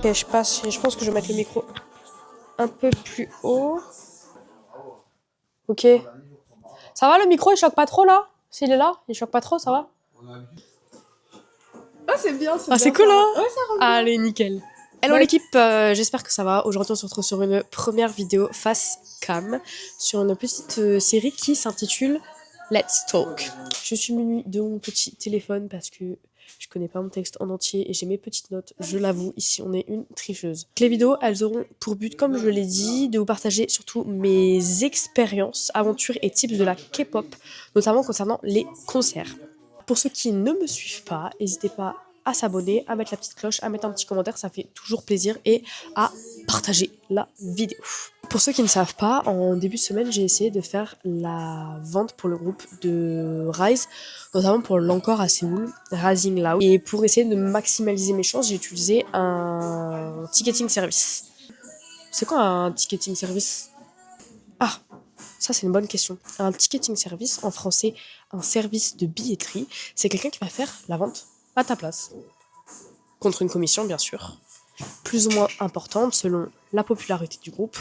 Ok, je passe et je pense que je vais mettre le micro un peu plus haut. Ok. Ça va, le micro, il choque pas trop là? S'il est là, il choque pas trop, ça va? Ah, c'est bien, c'est Ah, bien. c'est cool, hein? Ouais, ça rend bien. Allez, nickel. Hello Ouais. l'équipe, j'espère que ça va. Aujourd'hui, on se retrouve sur une première vidéo face cam sur une petite série qui s'intitule Let's Talk. Je suis munie de mon petit téléphone parce que je connais pas mon texte en entier et j'ai mes petites notes, je l'avoue. Ici, on est une tricheuse. Les vidéos, elles auront pour but, comme je l'ai dit, de vous partager surtout mes expériences, aventures et tips de la K-pop, notamment concernant les concerts. Pour ceux qui ne me suivent pas, n'hésitez pas à s'abonner, à mettre la petite cloche, à mettre un petit commentaire, ça fait toujours plaisir, et à partager la vidéo. Pour ceux qui ne savent pas, en début de semaine, j'ai essayé de faire la vente pour le groupe de Rise, notamment pour l'encore à Séoul, Rising Loud. Et pour essayer de maximaliser mes chances, j'ai utilisé un ticketing service. C'est quoi un ticketing service? Ah, ça, c'est une bonne question. Un ticketing service, en français, un service de billetterie, c'est quelqu'un qui va faire la vente à ta place. Contre une commission, bien sûr. Plus ou moins importante selon la popularité du groupe,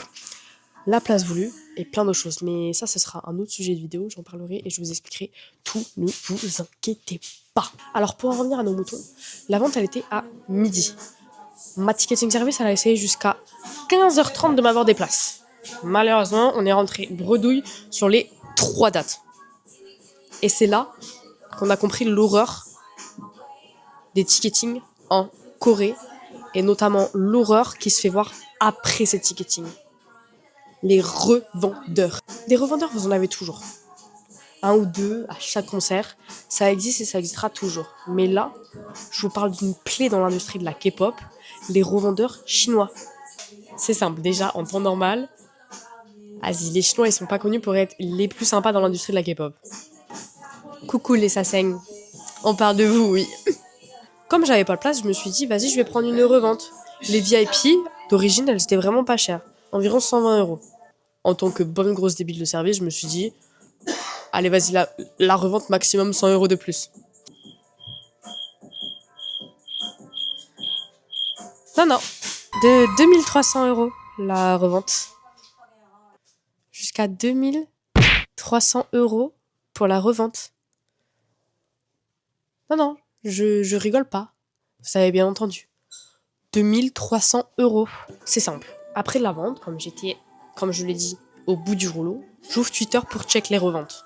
la place voulue et plein d'autres choses. Mais ça, ce sera un autre sujet de vidéo. J'en parlerai et je vous expliquerai tout. Ne vous inquiétez pas. Alors, pour en revenir à nos moutons, la vente, elle était à midi. Ma ticketing service, elle a essayé jusqu'à 15h30 de m'avoir des places. Malheureusement, on est rentré bredouille sur les 3 dates. Et c'est là qu'on a compris l'horreur des ticketing en Corée, et notamment l'horreur qui se fait voir après ces ticketing. Les revendeurs. Des revendeurs, vous en avez toujours. Un ou deux à chaque concert. Ça existe et ça existera toujours. Mais là, je vous parle d'une plaie dans l'industrie de la K-pop, les revendeurs chinois. C'est simple, déjà, en temps normal, les Chinois, ils sont pas connus pour être les plus sympas dans l'industrie de la K-pop. Coucou les Sasseng, on parle de vous, oui. Comme j'avais pas de place, je me suis dit, vas-y, je vais prendre une revente. Les VIP, d'origine, elles étaient vraiment pas chères, environ 120 €. En tant que bonne grosse débile de service, je me suis dit, allez, vas-y, la revente maximum 100 € de plus. Non, non, de 2300 € la revente. Jusqu'à 2300 € pour la revente. Non, non, je rigole pas. Vous avez bien entendu. 2300 €. C'est simple. Après la vente, comme je l'ai dit, au bout du rouleau, j'ouvre Twitter pour check les reventes.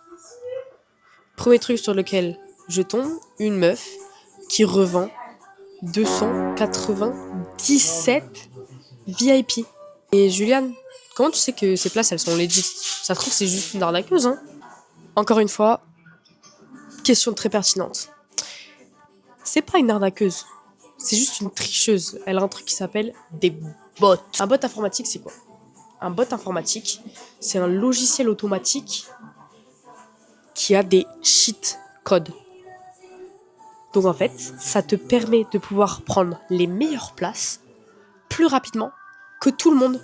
Premier truc sur lequel je tombe, une meuf qui revend 297 VIP. Et Juliane, comment tu sais que ces places, elles sont legit? Ça se trouve, c'est juste une arnaqueuse, hein? Encore une fois, question très pertinente. C'est pas une arnaqueuse, c'est juste une tricheuse. Elle a un truc qui s'appelle des bots. Un bot informatique, c'est quoi? Un bot informatique, c'est un logiciel automatique qui a des cheat codes. Donc en fait, ça te permet de pouvoir prendre les meilleures places plus rapidement que tout le monde.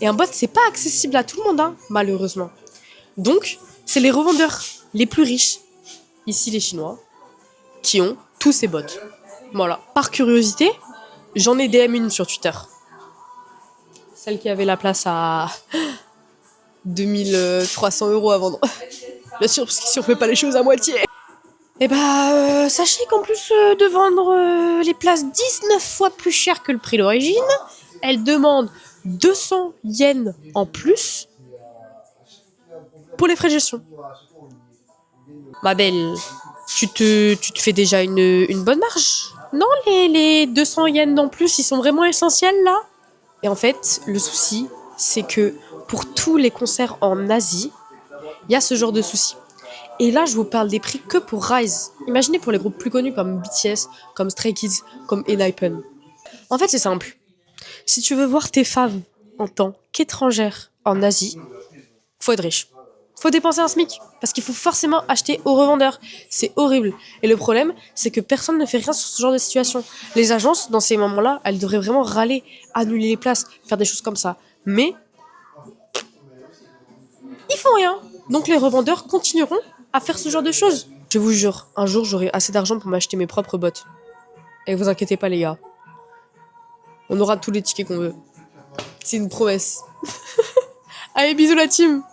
Et un bot, c'est pas accessible à tout le monde, hein, malheureusement. Donc, c'est les revendeurs les plus riches, ici les Chinois, qui ont tous ces bots. Voilà. Par curiosité, j'en ai DM une sur Twitter. Celle qui avait la place à 2300 € à vendre. Bien sûr, parce qu'ici on fait pas les choses à moitié. Et bah, sachez qu'en plus de vendre les places 19 fois plus cher que le prix d'origine, elle demande 200 yens en plus pour les frais de gestion. Ma belle, tu te fais déjà une bonne marge? Non, les 200 yens en plus, ils sont vraiment essentiels là? Et en fait, le souci, c'est que pour tous les concerts en Asie, il y a ce genre de souci. Et là, je vous parle des prix que pour Rise. Imaginez pour les groupes plus connus comme BTS, comme Stray Kids, comme ENHYPEN. En fait, c'est simple. Si tu veux voir tes faves en tant qu'étrangère en Asie, faut être riche. Faut dépenser un SMIC, parce qu'il faut forcément acheter aux revendeurs. C'est horrible. Et le problème, c'est que personne ne fait rien sur ce genre de situation. Les agences, dans ces moments-là, elles devraient vraiment râler, annuler les places, faire des choses comme ça. Mais ils font rien. Donc les revendeurs continueront à faire ce genre de choses. Je vous jure, un jour j'aurai assez d'argent pour m'acheter mes propres bottes. Et vous inquiétez pas les gars. On aura tous les tickets qu'on veut. C'est une promesse. Allez, bisous la team!